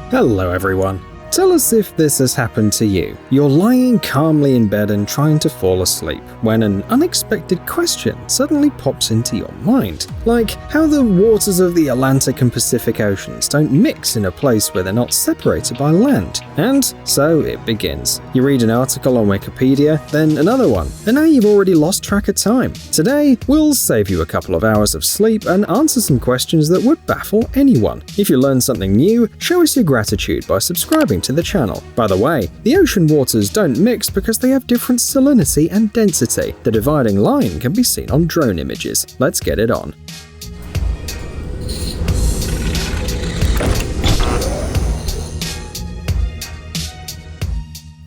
Hello everyone. Tell us if this has happened to you. You're lying calmly in bed and trying to fall asleep when an unexpected question suddenly pops into your mind. Like how the waters of the Atlantic and Pacific Oceans don't mix in a place where they're not separated by land. And so it begins. You read an article on Wikipedia, then another one, and now you've already lost track of time. Today, we'll save you a couple of hours of sleep and answer some questions that would baffle anyone. If you learned something new, show us your gratitude by subscribing to the channel. By the way, the ocean waters don't mix because they have different salinity and density. The dividing line can be seen on drone images. Let's get it on.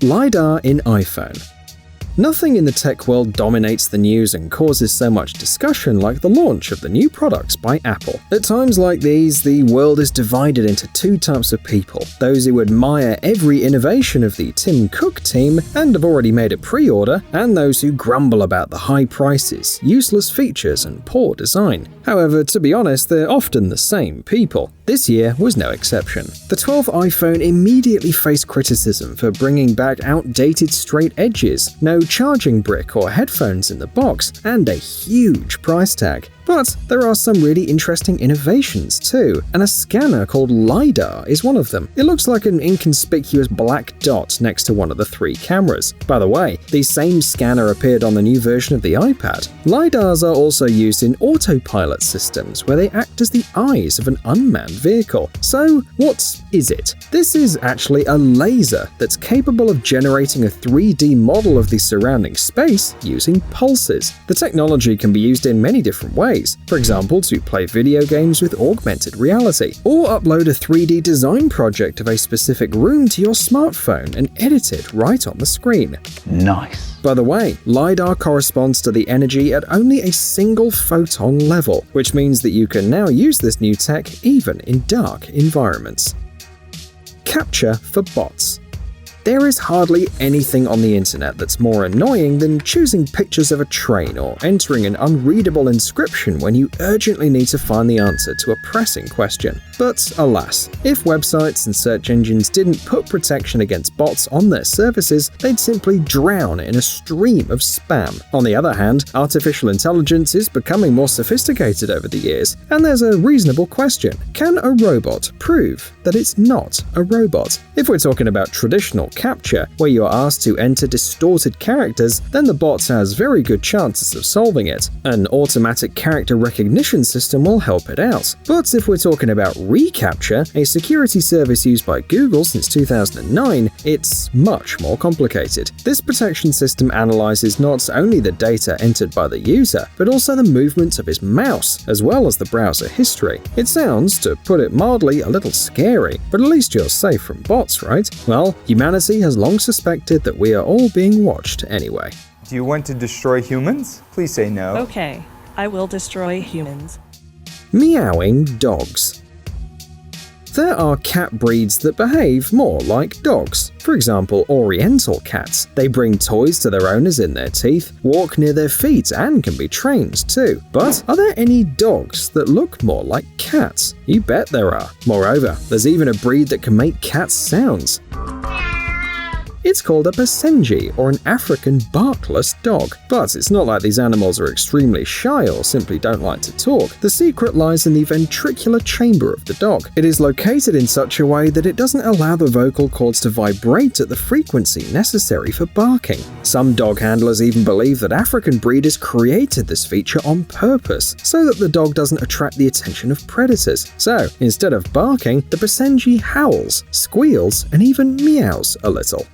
LIDAR in iPhone. Nothing in the tech world dominates the news and causes so much discussion like the launch of the new products by Apple. At times like these, the world is divided into two types of people: those who admire every innovation of the Tim Cook team and have already made a pre-order, and those who grumble about the high prices, useless features, and poor design. However, to be honest, they're often the same people. This year was no exception. The 12th iPhone immediately faced criticism for bringing back outdated straight edges, no charging brick or headphones in the box, and a huge price tag. But there are some really interesting innovations too, and a scanner called LIDAR is one of them. It looks like an inconspicuous black dot next to one of the three cameras. By the way, the same scanner appeared on the new version of the iPad. LIDARs are also used in autopilot systems where they act as the eyes of an unmanned vehicle. So what is it? This is actually a laser that's capable of generating a 3D model of the surrounding space using pulses. The technology can be used in many different ways. For example, to play video games with augmented reality, or upload a 3D design project of a specific room to your smartphone and edit it right on the screen. Nice. By the way, LIDAR corresponds to the energy at only a single photon level, which means that you can now use this new tech even in dark environments. Captcha for bots. There is hardly anything on the internet that's more annoying than choosing pictures of a train or entering an unreadable inscription when you urgently need to find the answer to a pressing question. But alas, if websites and search engines didn't put protection against bots on their services, they'd simply drown in a stream of spam. On the other hand, artificial intelligence is becoming more sophisticated over the years, and there's a reasonable question: can a robot prove that it's not a robot? If we're talking about traditional Captcha, where you are asked to enter distorted characters, then the bot has very good chances of solving it. An automatic character recognition system will help it out. But if we're talking about reCAPTCHA, a security service used by Google since 2009, it's much more complicated. This protection system analyzes not only the data entered by the user, but also the movements of his mouse, as well as the browser history. It sounds, to put it mildly, a little scary, but at least you're safe from bots, right? Well, humanity has long suspected that we are all being watched anyway. Do you want to destroy humans? Please say no. Okay, I will destroy humans. Meowing dogs. There are cat breeds that behave more like dogs. For example, Oriental cats. They bring toys to their owners in their teeth, walk near their feet, and can be trained too. But are there any dogs that look more like cats? You bet there are. Moreover, there's even a breed that can make cat sounds. It's called a Basenji, or an African barkless dog. But it's not like these animals are extremely shy or simply don't like to talk. The secret lies in the ventricular chamber of the dog. It is located in such a way that it doesn't allow the vocal cords to vibrate at the frequency necessary for barking. Some dog handlers even believe that African breeders created this feature on purpose, so that the dog doesn't attract the attention of predators. So, instead of barking, the Basenji howls, squeals, and even meows a little.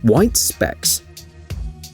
White specks.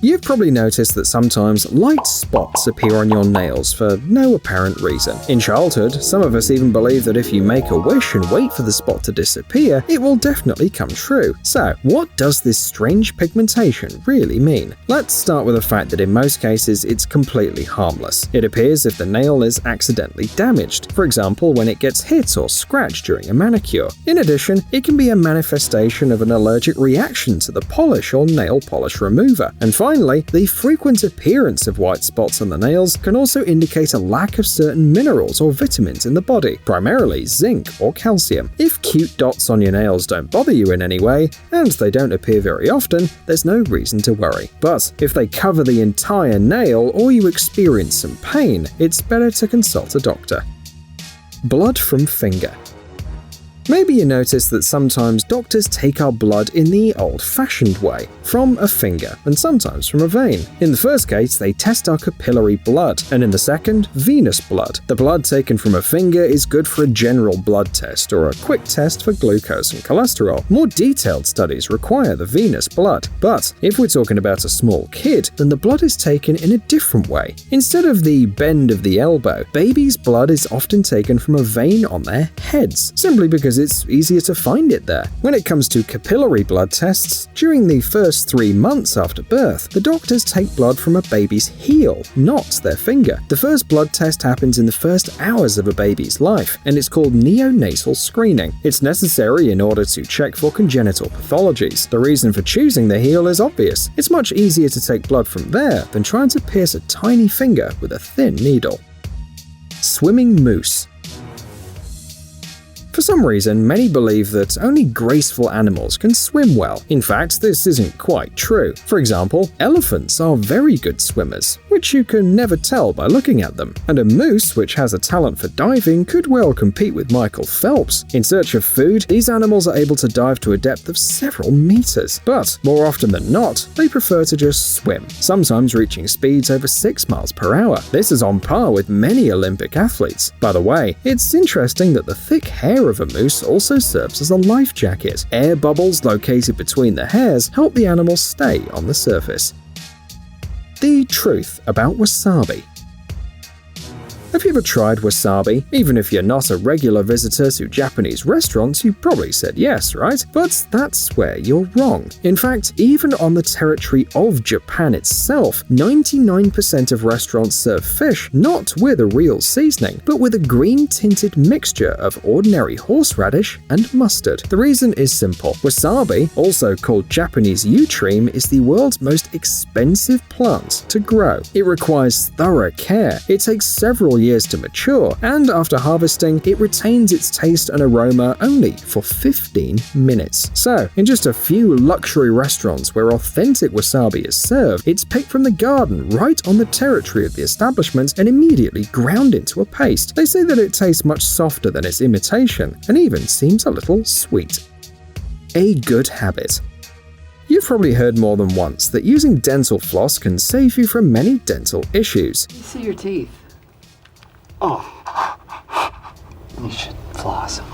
You've probably noticed that sometimes light spots appear on your nails for no apparent reason. In childhood, some of us even believe that if you make a wish and wait for the spot to disappear, it will definitely come true. So, what does this strange pigmentation really mean? Let's start with the fact that in most cases it's completely harmless. It appears if the nail is accidentally damaged, for example when it gets hit or scratched during a manicure. In addition, it can be a manifestation of an allergic reaction to the polish or nail polish remover. And finally, Finally, the frequent appearance of white spots on the nails can also indicate a lack of certain minerals or vitamins in the body, primarily zinc or calcium. If cute dots on your nails don't bother you in any way, and they don't appear very often, there's no reason to worry. But if they cover the entire nail or you experience some pain, it's better to consult a doctor. Blood from finger. Maybe you notice that sometimes doctors take our blood in the old-fashioned way, from a finger, and sometimes from a vein. In the first case, they test our capillary blood, and in the second, venous blood. The blood taken from a finger is good for a general blood test or a quick test for glucose and cholesterol. More detailed studies require the venous blood. But if we're talking about a small kid, then the blood is taken in a different way. Instead of the bend of the elbow, babies' blood is often taken from a vein on their heads, simply because it's easier to find it there. When it comes to capillary blood tests, during the first 3 months after birth, the doctors take blood from a baby's heel, not their finger. The first blood test happens in the first hours of a baby's life, and it's called neonatal screening. It's necessary in order to check for congenital pathologies. The reason for choosing the heel is obvious. It's much easier to take blood from there than trying to pierce a tiny finger with a thin needle. Swimming moose. For some reason, many believe that only graceful animals can swim well. In fact, this isn't quite true. For example, elephants are very good swimmers, which you can never tell by looking at them. And a moose, which has a talent for diving, could well compete with Michael Phelps. In search of food, these animals are able to dive to a depth of several meters. But more often than not, they prefer to just swim, sometimes reaching speeds over 6 miles per hour. This is on par with many Olympic athletes. By the way, it's interesting that the thick hair of a moose also serves as a life jacket. Air bubbles located between the hairs help the animal stay on the surface. The truth about wasabi. Have you ever tried wasabi? Even if you're not a regular visitor to Japanese restaurants, you probably said yes, right? But that's where you're wrong. In fact, even on the territory of Japan itself, 99% of restaurants serve fish not with a real seasoning, but with a green-tinted mixture of ordinary horseradish and mustard. The reason is simple. Wasabi, also called Japanese yew-tream, is the world's most expensive plant to grow. It requires thorough care. It takes several years to mature, and after harvesting, it retains its taste and aroma only for 15 minutes. So, in just a few luxury restaurants where authentic wasabi is served, it's picked from the garden right on the territory of the establishment and immediately ground into a paste. They say that it tastes much softer than its imitation, and even seems a little sweet. A good habit. You've probably heard more than once that using dental floss can save you from many dental issues. You see your teeth. Oh, you should floss them.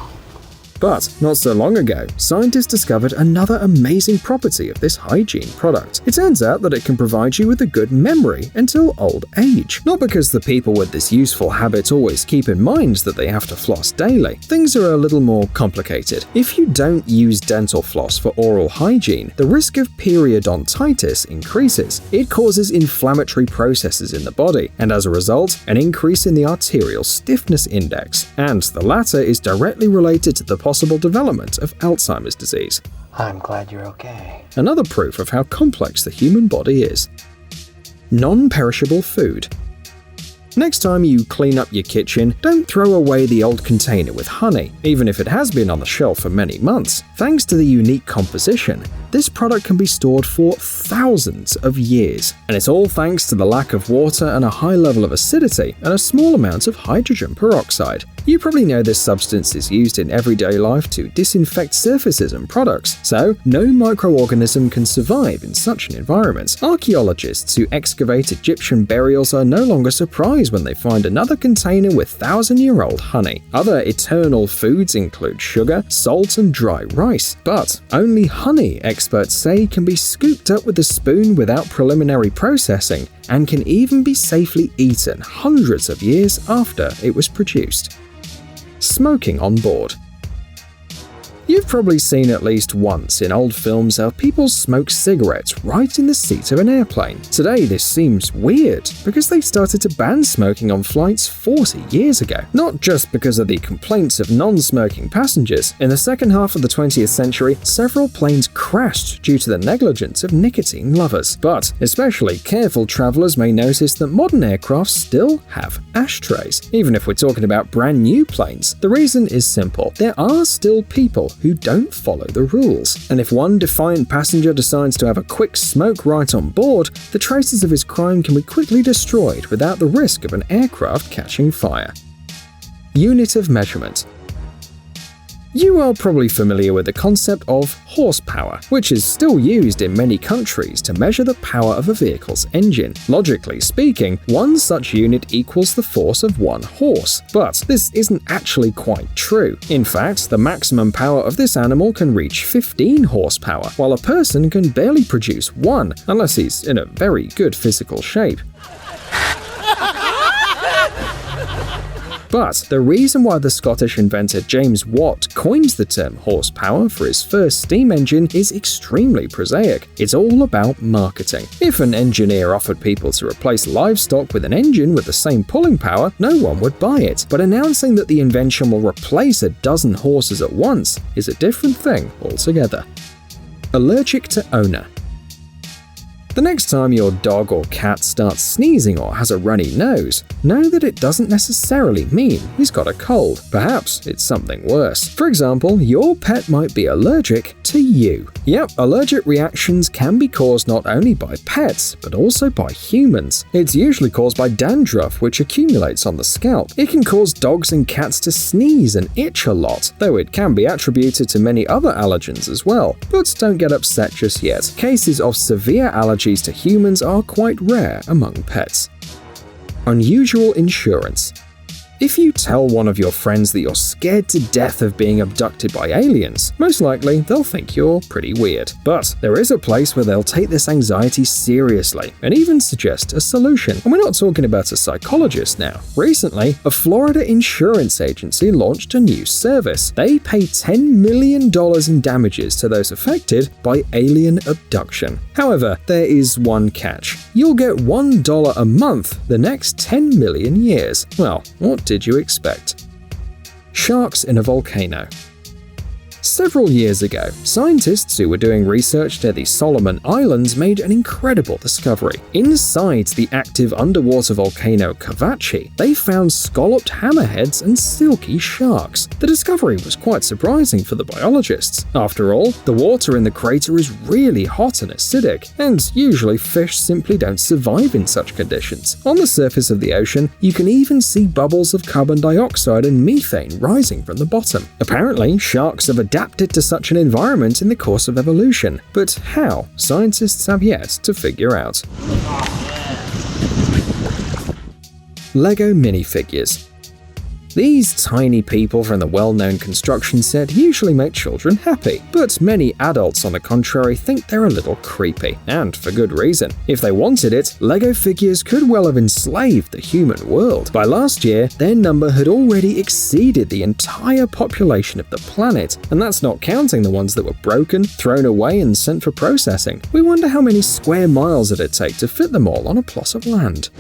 But not so long ago, scientists discovered another amazing property of this hygiene product. It turns out that it can provide you with a good memory until old age. Not because the people with this useful habit always keep in mind that they have to floss daily. Things are a little more complicated. If you don't use dental floss for oral hygiene, the risk of periodontitis increases. It causes inflammatory processes in the body, and as a result, an increase in the arterial stiffness index. And the latter is directly related to the possible development of Alzheimer's disease. I'm glad you're okay. Another proof of how complex the human body is. Non-perishable food. Next time you clean up your kitchen, don't throw away the old container with honey, even if it has been on the shelf for many months. Thanks to the unique composition, this product can be stored for thousands of years. And it's all thanks to the lack of water and a high level of acidity and a small amount of hydrogen peroxide. You probably know this substance is used in everyday life to disinfect surfaces and products, so no microorganism can survive in such an environment. Archaeologists who excavate Egyptian burials are no longer surprised when they find another container with 1,000-year-old honey. Other eternal foods include sugar, salt, and dry rice, but only honey, experts say, can be scooped up with a spoon without preliminary processing and can even be safely eaten hundreds of years after it was produced. Smoking on board. You've probably seen at least once in old films how people smoke cigarettes right in the seat of an airplane. Today this seems weird because they started to ban smoking on flights 40 years ago. Not just because of the complaints of non-smoking passengers. In the second half of the 20th century, several planes crashed due to the negligence of nicotine lovers. But especially careful travelers may notice that modern aircraft still have ashtrays. Even if we're talking about brand new planes, the reason is simple. There are still people who don't follow the rules. And if one defiant passenger decides to have a quick smoke right on board, the traces of his crime can be quickly destroyed without the risk of an aircraft catching fire. Unit of measurement. You are probably familiar with the concept of horsepower, which is still used in many countries to measure the power of a vehicle's engine. Logically speaking, one such unit equals the force of one horse. But this isn't actually quite true. In fact, the maximum power of this animal can reach 15 horsepower, while a person can barely produce 1, unless he's in a very good physical shape. But the reason why the Scottish inventor James Watt coined the term horsepower for his first steam engine is extremely prosaic. It's all about marketing. If an engineer offered people to replace livestock with an engine with the same pulling power, no one would buy it. But announcing that the invention will replace a dozen horses at once is a different thing altogether. Allergic to owner. The next time your dog or cat starts sneezing or has a runny nose, know that it doesn't necessarily mean he's got a cold. Perhaps it's something worse. For example, your pet might be allergic to you. Yep, allergic reactions can be caused not only by pets, but also by humans. It's usually caused by dandruff, which accumulates on the scalp. It can cause dogs and cats to sneeze and itch a lot, though it can be attributed to many other allergens as well. But don't get upset just yet. Cases of severe allergies to humans are quite rare among pets. Unusual insurance. If you tell one of your friends that you're scared to death of being abducted by aliens, most likely they'll think you're pretty weird. But there is a place where they'll take this anxiety seriously and even suggest a solution. And we're not talking about a psychologist now. Recently, a Florida insurance agency launched a new service. They pay $10 million in damages to those affected by alien abduction. However, there is one catch. You'll get $1 a month the next 10 million years. Well, what did you expect? Sharks in a volcano. Several years ago, scientists who were doing research near the Solomon Islands made an incredible discovery. Inside the active underwater volcano Captcha, they found scalloped hammerheads and silky sharks. The discovery was quite surprising for the biologists. After all, the water in the crater is really hot and acidic, and usually fish simply don't survive in such conditions. On the surface of the ocean, you can even see bubbles of carbon dioxide and methane rising from the bottom. Apparently, sharks have adapted to such an environment in the course of evolution, but how? Scientists have yet to figure out. Lego minifigures. These tiny people from the well-known construction set usually make children happy, but many adults, on the contrary, think they're a little creepy, and for good reason. If they wanted it, Lego figures could well have enslaved the human world. By last year, their number had already exceeded the entire population of the planet, and that's not counting the ones that were broken, thrown away, and sent for processing. We wonder how many square miles it'd take to fit them all on a plot of land.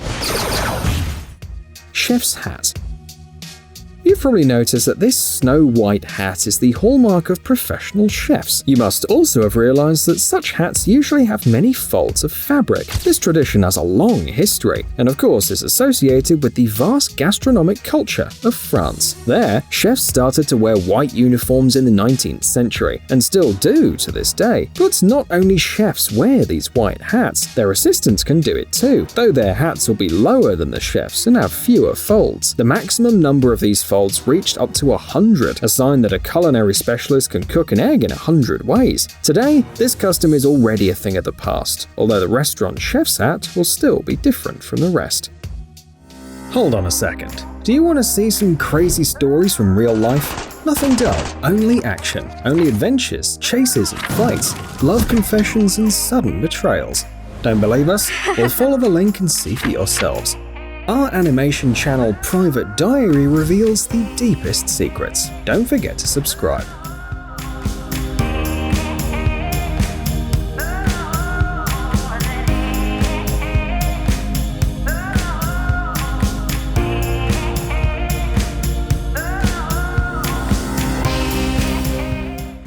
Chef's hat. You've probably noticed that this snow-white hat is the hallmark of professional chefs. You must also have realized that such hats usually have many folds of fabric. This tradition has a long history, and of course is associated with the vast gastronomic culture of France. There, chefs started to wear white uniforms in the 19th century, and still do to this day. But not only chefs wear these white hats, their assistants can do it too, though their hats will be lower than the chefs and have fewer folds. The maximum number of these folds reached up to 100, a sign that a culinary specialist can cook an egg in 100 ways. Today, this custom is already a thing of the past, although the restaurant chef's hat will still be different from the rest. Hold on a second. Do you want to see some crazy stories from real life? Nothing dull, only action, only adventures, chases and fights, love confessions and sudden betrayals. Don't believe us? Well, follow the link and see for yourselves. Our animation channel Private Diary reveals the deepest secrets. Don't forget to subscribe.